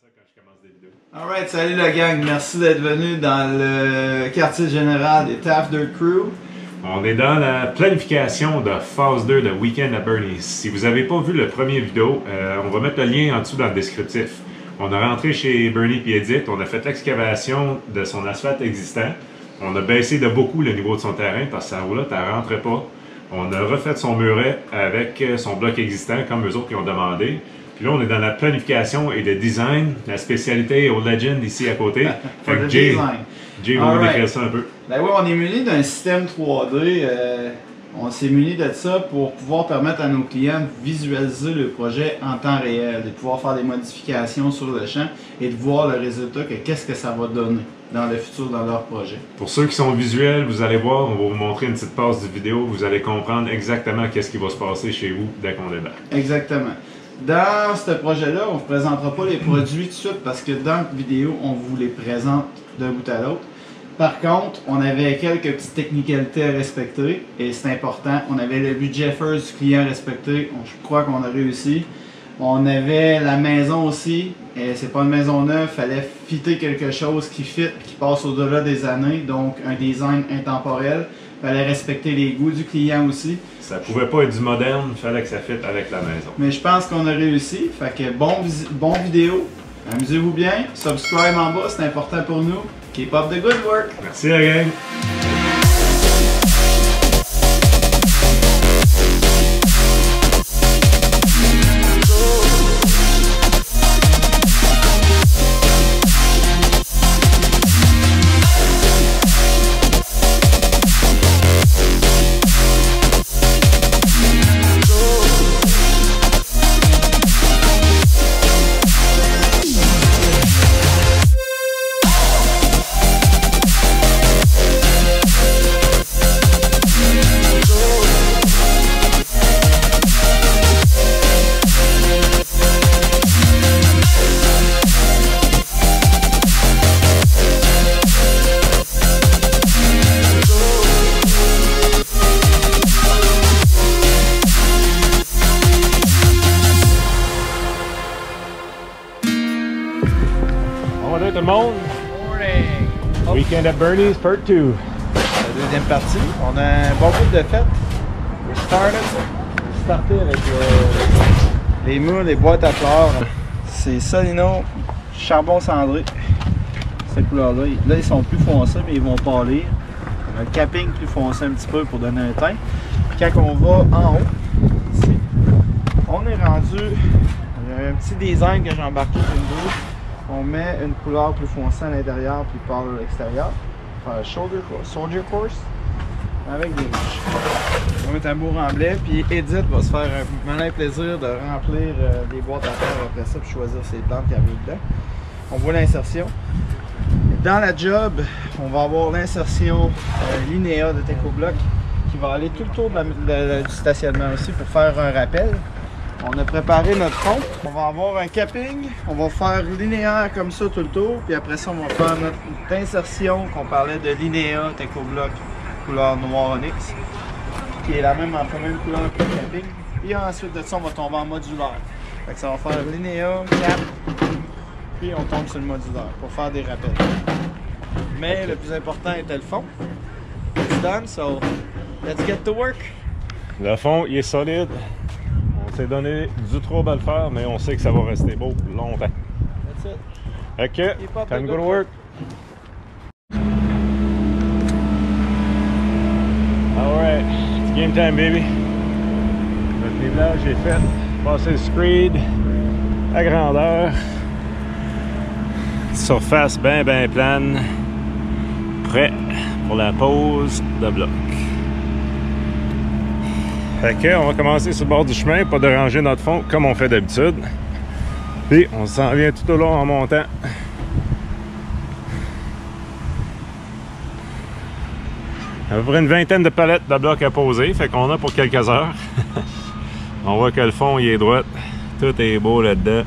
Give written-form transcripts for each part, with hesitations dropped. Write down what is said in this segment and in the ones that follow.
ça quand je commence des vidéos. Alright, salut la gang, merci d'être venu dans le quartier général des Taft Dirt Crew. On est dans la planification de phase 2 de Weekend à Bernie's. Si vous n'avez pas vu le premier vidéo, on va mettre le lien en dessous dans le descriptif. On a rentré chez Bernie et Edith, on a fait l'excavation de son asphalte existant. On a baissé de beaucoup le niveau de son terrain parce que sa roulotte ne rentrait pas. On a refait son muret avec son bloc existant comme eux autres qui ont demandé. Puis là, on est dans la planification et le design, la spécialité au Legend ici à côté. Fait que Jay va vous décrire ça un peu. Ben oui, on est muni d'un système 3D. On s'est muni de ça pour pouvoir permettre à nos clients de visualiser le projet en temps réel, de pouvoir faire des modifications sur le champ et de voir le résultat, que qu'est-ce que ça va donner dans le futur dans leur projet. Pour ceux qui sont visuels, vous allez voir, on va vous montrer une petite passe de vidéo, vous allez comprendre exactement qu'est-ce qui va se passer chez vous dès qu'on débarque. Exactement. Dans ce projet-là, on ne vous présentera pas les produits tout de suite parce que dans la vidéo, on vous les présente d'un bout à l'autre. Par contre, on avait quelques petites technicalités à respecter et c'est important. On avait le budget first du client respecté, je crois qu'on a réussi. On avait la maison aussi, et c'est pas une maison neuve, il fallait fitter quelque chose qui fit, qui passe au-delà des années, donc un design intemporel. Il fallait respecter les goûts du client aussi. Ça pouvait pas être du moderne, il fallait que ça fitte avec la maison. Mais je pense qu'on a réussi, fait que bon vidéo, amusez-vous bien, subscribe en bas, c'est important pour nous. Keep up the good work! Merci la gang! Bonjour tout le monde! Morning! Weekend at Bernie's, part 2. La deuxième partie, on a un bon bout de fête. Starté avec les murs, les boîtes à fleurs. C'est Solino charbon cendré. Cette couleur-là. Là, ils sont plus foncés, mais ils vont pâlir. On a le capping plus foncé un petit peu pour donner un teint. Quand on va en haut, ici, on est rendu. Il y a un petit design que j'ai embarqué sur une douche. On met une couleur plus foncée à l'intérieur puis pâle à l'extérieur. On va faire Soldier Course avec des mouches. On va mettre un beau remblai, puis Edith va se faire un malin plaisir de remplir des boîtes à fleurs après ça puis choisir ses plantes qu'il y avait dedans. On voit l'insertion. Dans la job, on va avoir l'insertion Linéa de TecoBloc qui va aller tout le tour du stationnement aussi pour faire un rappel. On a préparé notre fond. On va avoir un capping. On va faire linéaire comme ça tout le tour. Puis après ça, on va faire notre insertion qu'on parlait de Linéa TecoBloc couleur noir onyx, qui est la même couleur que le capping. Puis ensuite de ça, on va tomber en modulaire. Fait que ça va faire Linéa, cap, puis on tombe sur le modulaire pour faire des rappels. Mais le plus important était le fond. It's done, so let's get to work. Le fond, il est solide. On s'est donné du trouble à le faire, mais on sait que ça va rester beau longtemps. That's it. Ok, time to go to work. Alright, it's game time, baby. Le nivelage est fait. Passer le screed à grandeur. Surface bien plane. Prêt pour la pose de bloc. Fait que on va commencer sur le bord du chemin, pas déranger notre fond comme on fait d'habitude. Puis on s'en vient tout au long en montant. À peu près une vingtaine de palettes de blocs à poser, fait qu'on a pour quelques heures. On voit que le fond il est droit, tout est beau là-dedans.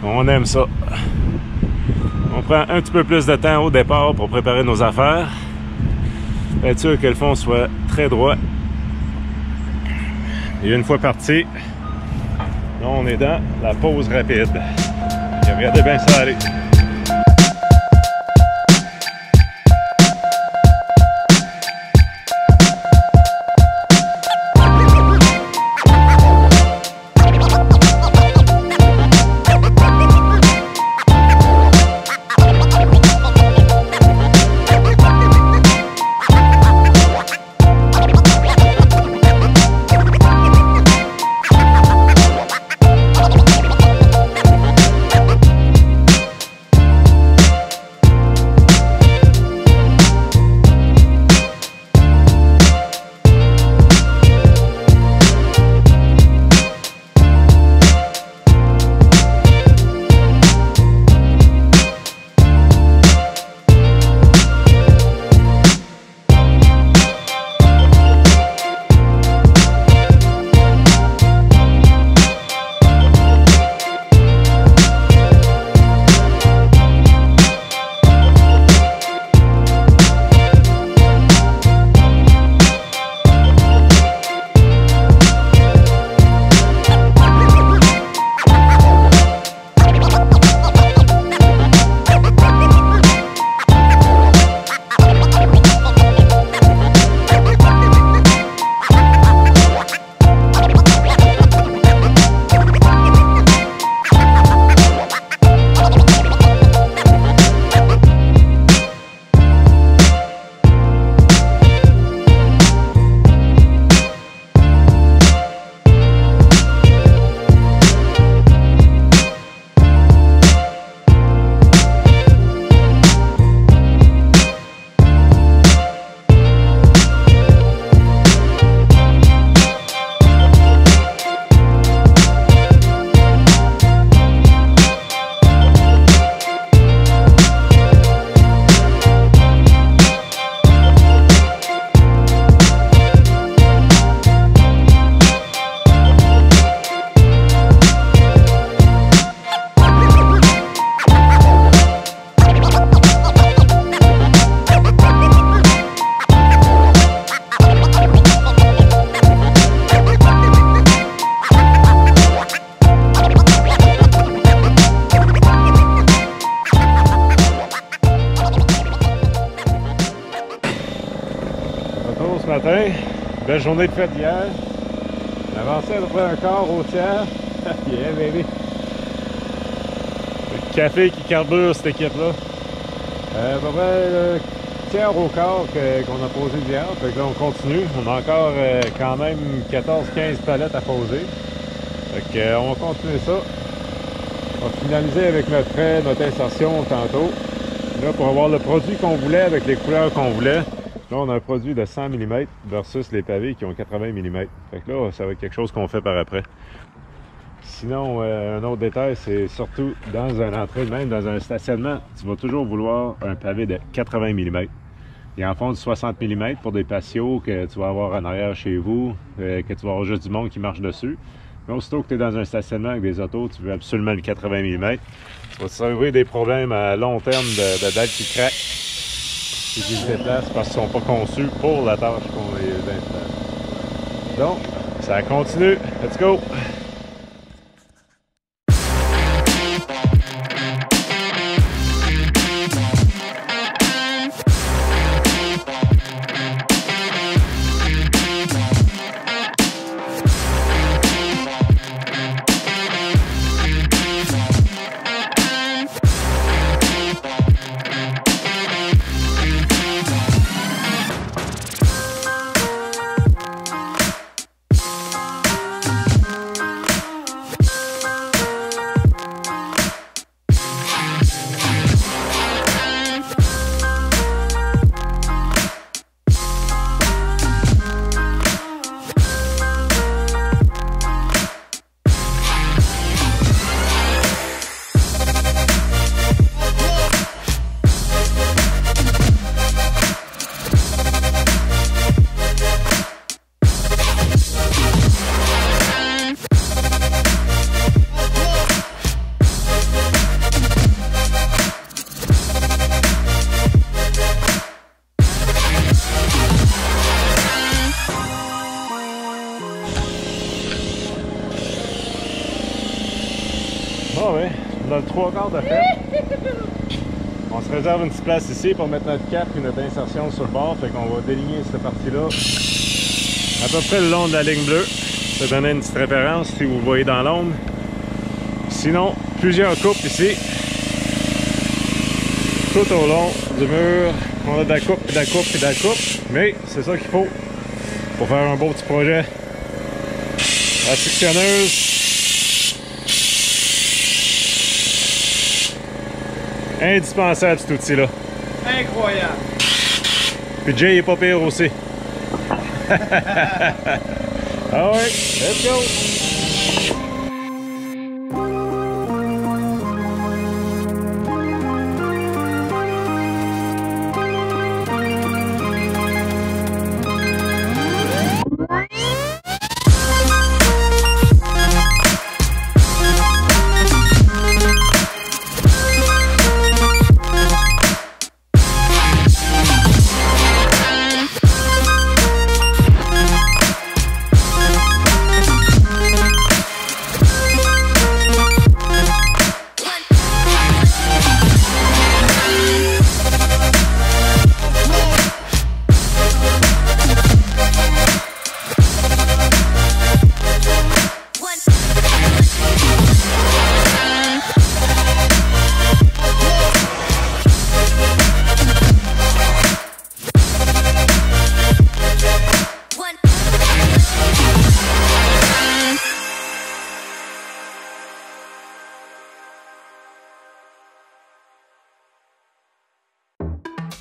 On aime ça. On prend un petit peu plus de temps au départ pour préparer nos affaires. Être sûr que le fond soit très droit. Et une fois parti, là on est dans la pause rapide. regardez bien ça aller. Matin, belle journée de fête hier. On avançait à peu près un quart au tiers. Yeah, baby. Le café qui carbure cette équipe-là. À peu près le tiers au quart qu'on a posé hier. Fait que là, on continue. On a encore quand même 14-15 palettes à poser. Fait que, on va continuer ça. On va finaliser avec notre insertion tantôt. Là, pour avoir le produit qu'on voulait avec les couleurs qu'on voulait. Là, on a un produit de 100 mm versus les pavés qui ont 80 mm. Fait que là, ça va être quelque chose qu'on fait par après. Sinon, un autre détail, c'est surtout dans un entrée, même dans un stationnement, tu vas toujours vouloir un pavé de 80 mm. Il en font du 60 mm pour des patios que tu vas avoir en arrière chez vous, que tu vas avoir juste du monde qui marche dessus. Mais aussitôt que tu es dans un stationnement avec des autos, tu veux absolument le 80 mm. Tu vas te sauver des problèmes à long terme de dalles qui craquent. Qui se déplacent parce qu'ils ne sont pas conçus pour la tâche qu'on les installe. Donc, ça continue. Let's go! Bon, ouais, dans le 3/4 de fait. On se réserve une petite place ici pour mettre notre cap et notre insertion sur le bord. Fait qu'on va déligner cette partie-là à peu près le long de la ligne bleue. Ça donne une petite référence si vous voyez dans l'ombre. Sinon, plusieurs coupes ici. Tout au long du mur. On a de la coupe, puis de la coupe, puis de la coupe. Mais c'est ça qu'il faut pour faire un beau petit projet. La sectionneuse. Indispensable cet outil-là. Incroyable! Puis Jay est pas pire aussi. Ah ouais, let's go!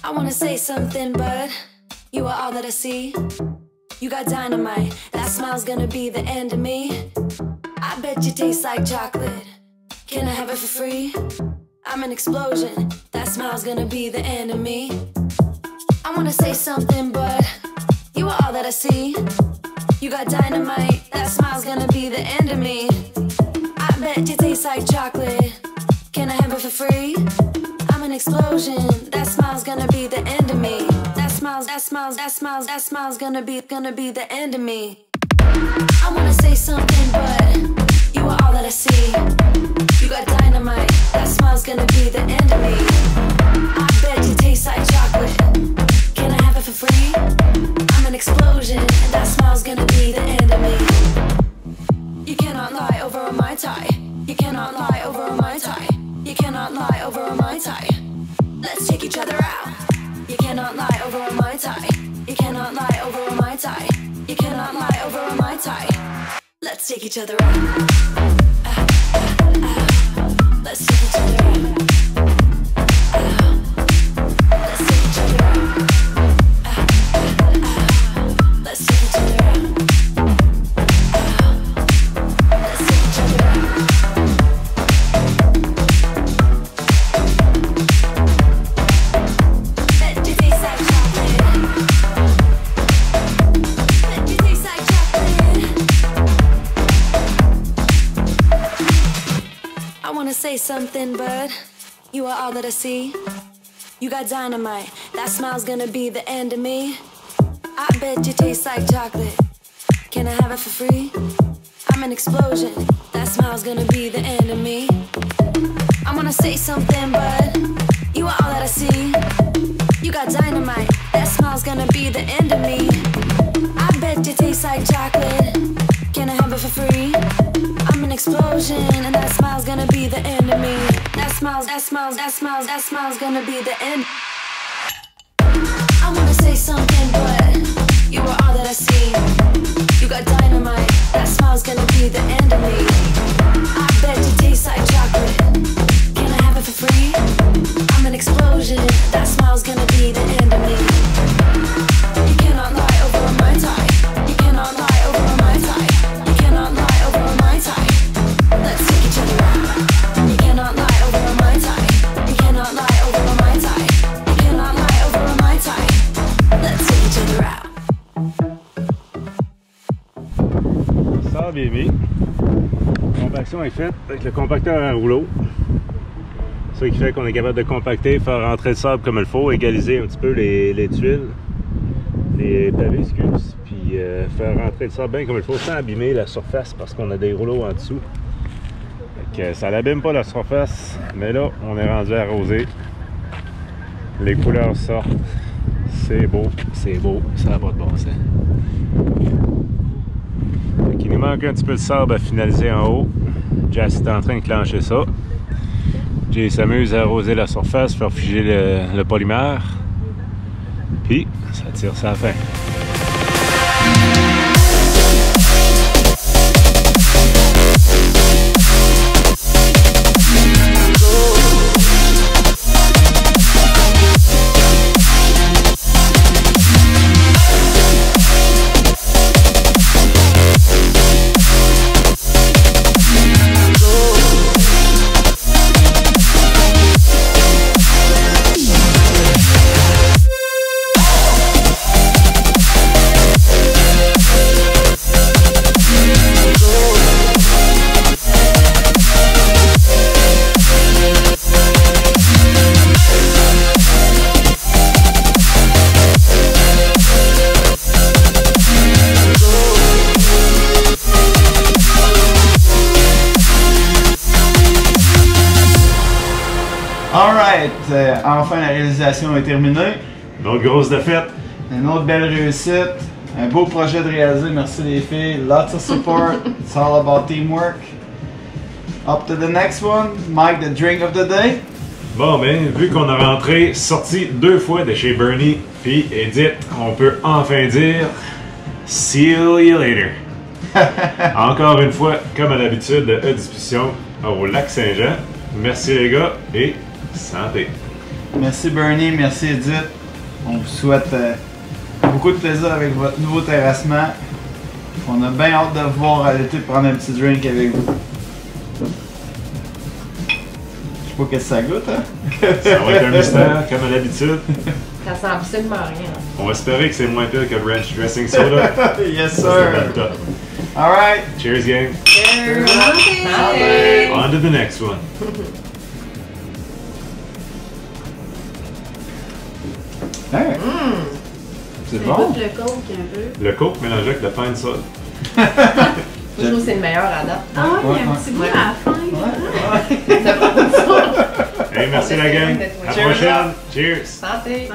I wanna say something, but you are all that I see. You got dynamite, that smile's gonna be the end of me. I bet you taste like chocolate. Can I have it for free? I'm an explosion, that smile's gonna be the end of me. I wanna say something, but you are all that I see. You got dynamite, that smile's gonna be the end of me. I bet you taste like chocolate. Can I have it for free? I'm an explosion, that smile's gonna be the end of me. That smile's gonna be the end of me. I wanna say something, but you are all that I see. You got dynamite, that smile's gonna be the end of me. I bet you taste like chocolate. Can I have it for free? I'm an explosion, and that smile's gonna be the end of me. You cannot lie over a Mai Tai. You cannot lie over a Mai Tai. You cannot lie over a Mai Tai. Let's take each other out. You cannot lie over a Mai Tai. You cannot lie over a Mai Tai. You cannot lie over a Mai Tai. Let's take each other out. Let's take each other out. Let's take each other out. Let's take each other out. Let's take each other out. Bet you taste like chocolate. Bet you taste like chocolate. I wanna say something, but you are all that I see. You got dynamite, that smile's gonna be the end of me. I bet you taste like chocolate. Can I have it for free? I'm an explosion, that smile's gonna be the end of me. I wanna say something, but you are all that I see. You got dynamite, that smile's gonna be the end of me. I bet you taste like chocolate. Can I have it for free? I'm an explosion, and that smile's gonna be the end of me. That smile's gonna be the end. I wanna say something, but you are all that I see. You got dynamite, that smile's gonna be the end of me. I bet you taste like chocolate. Can I have it for free? I'm an explosion, that smile's gonna be the end of me. You cannot lie over a Mai Tai. You cannot lie over a Mai Tai. You cannot lie over a Mai Tai. Let's take each other out. You cannot lie over a Mai Tai. You cannot lie over a Mai Tai. You cannot lie over a Mai Tai. Let's take each other out. Ça a bien mis. La compaction est faite avec le compacteur à rouleau. C'est ça qui fait qu'on est capable de compacter, faire rentrer le sable comme il faut, égaliser un petit peu les tuiles, les pavés, excuse, puis faire rentrer le sable bien comme il faut sans abîmer la surface parce qu'on a des rouleaux en dessous. que ça n'abîme pas la surface, mais là, on est rendu arrosé. Les couleurs sortent. C'est beau, ça n'a pas de bon sens. Il nous manque un petit peu de sable à finaliser en haut. Jess est en train de clencher ça. Jay s'amuse à arroser la surface, faire figer le polymère. Puis, ça tire ça à la fin. Alright, enfin la réalisation est terminée. Une autre grosse défaite. Une autre belle réussite. Un beau projet de réaliser, merci les filles. Lots of support. It's all about teamwork. Up to the next one. Mike, the drink of the day. Bon, ben, vu qu'on a sorti 2 fois de chez Bernie puis Edith, on peut enfin dire see you later. Encore une fois, comme à l'habitude, de discussion au Lac Saint-Jean. Merci les gars et santé. Merci Bernie, merci Edith. On vous souhaite beaucoup de plaisir avec votre nouveau terrassement. On a bien hâte de vous voir à l'été prendre un petit drink avec vous. Je sais pas qu'est-ce que ça goûte, hein? Ça va être un mystère, comme à l'habitude. Ça sent absolument rien. On va espérer que c'est moins pire que Ranch Dressing Soda. Yes sir! Alright! Cheers gang! Cheers! On to the next one! Hey. C'est bon? Écoute le coke un peu. Le coke mélangé avec le pain de sol. Je trouve que c'est le meilleur à date. Ah ouais, il y a un petit goût à la fin. C'est pas ça. Hey, merci la gang! À la prochaine! Cheers! Santé!